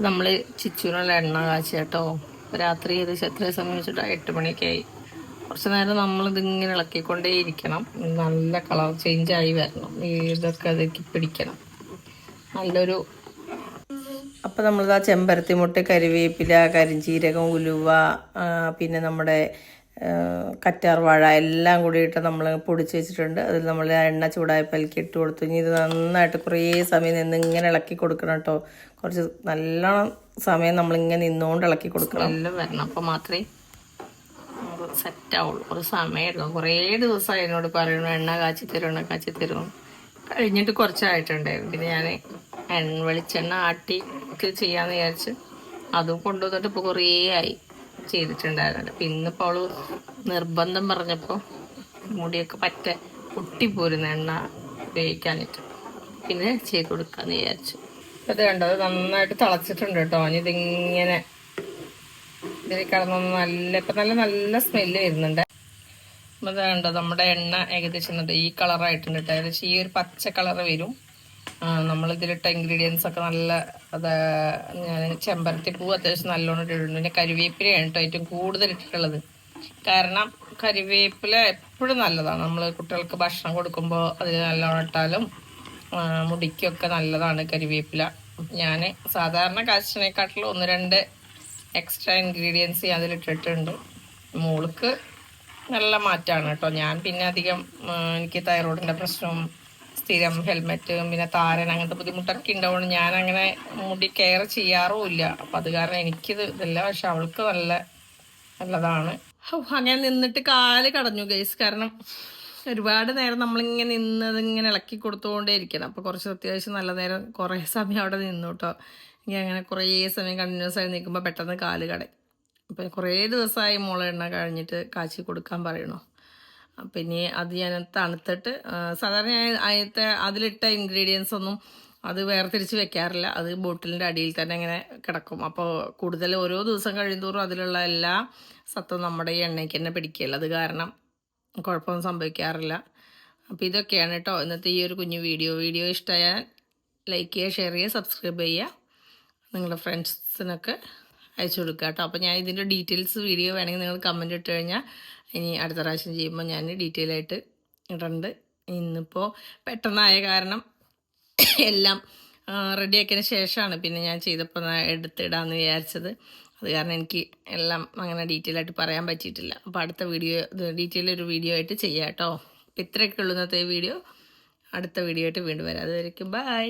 നമ്മൾ ചിച്ചൂനുള്ള എണ്ണ കാച്ചി കേട്ടോ. രാത്രി ഏകദേശം എത്ര സമയം വെച്ചിട്ട് 8 മണിയൊക്കെ ആയി. കുറച്ച് നേരം നമ്മളിതിങ്ങനെ ഇളക്കിക്കൊണ്ടേ ഇരിക്കണം. നല്ല കളർ ചേഞ്ച് ആയി വരണം. ഇതൊക്കെ അതിലേക്ക് പിടിക്കണം. നല്ലൊരു അപ്പം നമ്മളിതാ ചെമ്പരത്തി മുട്ട, കരിവേപ്പില, കരിഞ്ചീരകം, ഉലുവ, പിന്നെ നമ്മുടെ കറ്റാർവാഴ എല്ലാം കൂടിയിട്ട് നമ്മൾ പൊടിച്ച് വെച്ചിട്ടുണ്ട്. അതിൽ നമ്മൾ എണ്ണ ചൂടായപ്പോഴേക്ക് ഇട്ട് കൊടുത്തു. ഇനി ഇത് നന്നായിട്ട് കുറേ സമയം നിന്ന് ഇങ്ങനെ ഇളക്കി കൊടുക്കണം കേട്ടോ. കുറച്ച് നല്ലോണം സമയം നമ്മളിങ്ങനെ നിന്നുകൊണ്ട് ഇളക്കി കൊടുക്കണം. എല്ലാം വരണം, അപ്പോൾ മാത്രമേ സെറ്റാവുള്ളൂ. ഒരു സമയം എടുക്കും. കുറേ ദിവസമായി എന്നോട് പറയണു എണ്ണ കാച്ചി തരും. കഴിഞ്ഞിട്ട് കുറച്ചായിട്ടുണ്ടായിരുന്നു. പിന്നെ ഞാൻ വെളിച്ചെണ്ണ ആട്ടി ചെയ്യാന്ന് വിചാരിച്ച് അതും കൊണ്ടുവന്നിട്ട് ഇപ്പോൾ കുറേ ആയി ചെയ്തിട്ടുണ്ടായിരുന്നില്ല. അപ്പം ഇന്നിപ്പോൾ അവള് നിർബന്ധം പറഞ്ഞപ്പോൾ മുടിയൊക്കെ പൊട്ടിപ്പോരുന്ന എണ്ണ ഉപയോഗിക്കാനിട്ട് പിന്നെ ചെയ്ത് കൊടുക്കാന്ന് വിചാരിച്ചു. അത് കണ്ടത് നന്നായിട്ട് തിളച്ചിട്ടുണ്ട് കേട്ടോ. ഇതിങ്ങനെ ഇതിൽ കിടന്നൊന്ന് നല്ല സ്മെല്ല് വരുന്നുണ്ട്. അത് കണ്ടോ, നമ്മുടെ എണ്ണ ഏകദേശം ഈ കളറായിട്ടുണ്ട് കേട്ടോ. ഏകദേശം ഈ ഒരു പച്ച കളർ വരും. നമ്മളിതിലിട്ട ഇൻഗ്രീഡിയൻസ് ഒക്കെ നല്ല ഞാൻ ചെമ്പരത്തി പൂ അത്യാവശ്യം നല്ലോണം ഇട്ടിട്ടുണ്ട്. പിന്നെ കരിവേപ്പിലയാണ് കേട്ടോ ഏറ്റവും കൂടുതൽ ഇട്ടിട്ടുള്ളത്. കാരണം കരിവേപ്പില എപ്പോഴും നല്ലതാണ്. നമ്മൾ കുട്ടികൾക്ക് ഭക്ഷണം കൊടുക്കുമ്പോൾ അതിൽ നല്ലോണം ഇട്ടാലും മുടിക്കൊക്കെ നല്ലതാണ് കരിവേപ്പില. ഞാൻ സാധാരണ കാച്ചിനേക്കാട്ടിലും 1-2 എക്സ്ട്രാ ഇൻഗ്രീഡിയൻസ് അതിലിട്ടിട്ടുണ്ട്. മോൾക്ക് നല്ല മാറ്റമാണ് കേട്ടോ. ഞാൻ പിന്നെ അധികം എനിക്ക് തൈറോയിഡിൻ്റെ പ്രശ്നവും സ്ഥിരം ഹെൽമെറ്റ് പിന്നെ താരൻ അങ്ങനത്തെ ബുദ്ധിമുട്ടൊക്കെ ഉണ്ടാവുകൊണ്ട് ഞാൻ അങ്ങനെ മുടി കെയർ ചെയ്യാറുമില്ല. അപ്പം അത് കാരണം എനിക്കിത് ഇതല്ല. പക്ഷെ അവൾക്ക് നല്ലതാണ്. അങ്ങനെ നിന്നിട്ട് കാല് കടഞ്ഞു ഗൈസ്. കാരണം ഒരുപാട് നേരം നമ്മളിങ്ങനെ നിന്നതിങ്ങനെ ഇളക്കി കൊടുത്തുകൊണ്ടേ ഇരിക്കണം. അപ്പോൾ കുറച്ച് അത്യാവശ്യം നല്ല നേരം കുറേ സമയം അവിടെ നിന്നു കേട്ടോ. ഇനി അങ്ങനെ കുറേ സമയം കണ്ടിന്യൂസ് ആയി നിൽക്കുമ്പോൾ പെട്ടെന്ന് കാല് കടയും. അപ്പം കുറേ ദിവസമായി മോളെ എണ്ണ കഴിഞ്ഞിട്ട് കാച്ചി കൊടുക്കാൻ പറയണോ. അപ്പം ഇനി അത് ഞാൻ തണുത്തിട്ട് സാധാരണ അതിലിട്ട ഇൻഗ്രീഡിയൻസ് ഒന്നും അത് വേർതിരിച്ച് വെക്കാറില്ല. അത് ബോട്ടിലിൻ്റെ അടിയിൽ തന്നെ ഇങ്ങനെ കിടക്കും. അപ്പോൾ കൂടുതൽ ഓരോ ദിവസം കഴിയുന്തോറും അതിലുള്ള എല്ലാ സത്തും നമ്മുടെ ഈ എണ്ണയ്ക്ക് തന്നെ പിടിക്കുകയില്ല. അത് കാരണം കുഴപ്പമൊന്നും സംഭവിക്കാറില്ല. അപ്പോൾ ഇതൊക്കെയാണ് കേട്ടോ ഇന്നത്തെ ഈ ഒരു കുഞ്ഞു വീഡിയോ ഇഷ്ടമായാൽ ലൈക്ക് ചെയ്യുക, ഷെയർ ചെയ്യുക, സബ്സ്ക്രൈബ് ചെയ്യുക, നിങ്ങളുടെ ഫ്രണ്ട്സിനൊക്കെ അയച്ചു കൊടുക്കുക കേട്ടോ. അപ്പോൾ ഞാൻ ഇതിൻ്റെ ഡീറ്റെയിൽസ് വീഡിയോ വേണമെങ്കിൽ നിങ്ങൾ കമൻറ്റ് ഇട്ട് കഴിഞ്ഞാൽ ഇനി അടുത്ത പ്രാവശ്യം ചെയ്യുമ്പോൾ ഞാൻ ഡീറ്റെയിൽ ആയിട്ട് ഇടുന്നുണ്ട്. ഇന്നിപ്പോൾ പെട്ടെന്നായ കാരണം എല്ലാം റെഡിയാക്കിയതിന് ശേഷമാണ് പിന്നെ ഞാൻ ചെയ്തപ്പോൾ എടുത്തിടാമെന്ന് വിചാരിച്ചത്. അത് കാരണം എനിക്ക് എല്ലാം അങ്ങനെ ഡീറ്റെയിൽ ആയിട്ട് പറയാൻ പറ്റിയിട്ടില്ല. അപ്പോൾ അടുത്ത ഡീറ്റെയിൽ ഒരു വീഡിയോ ആയിട്ട് ചെയ്യാം കേട്ടോ. അപ്പോൾ ഇത്രയൊക്കെ ഉള്ളൂ ഇന്നത്തെ വീഡിയോ. അടുത്ത വീഡിയോ ആയിട്ട് വീണ്ടും വരാം. അതുവരേക്കും ബൈ.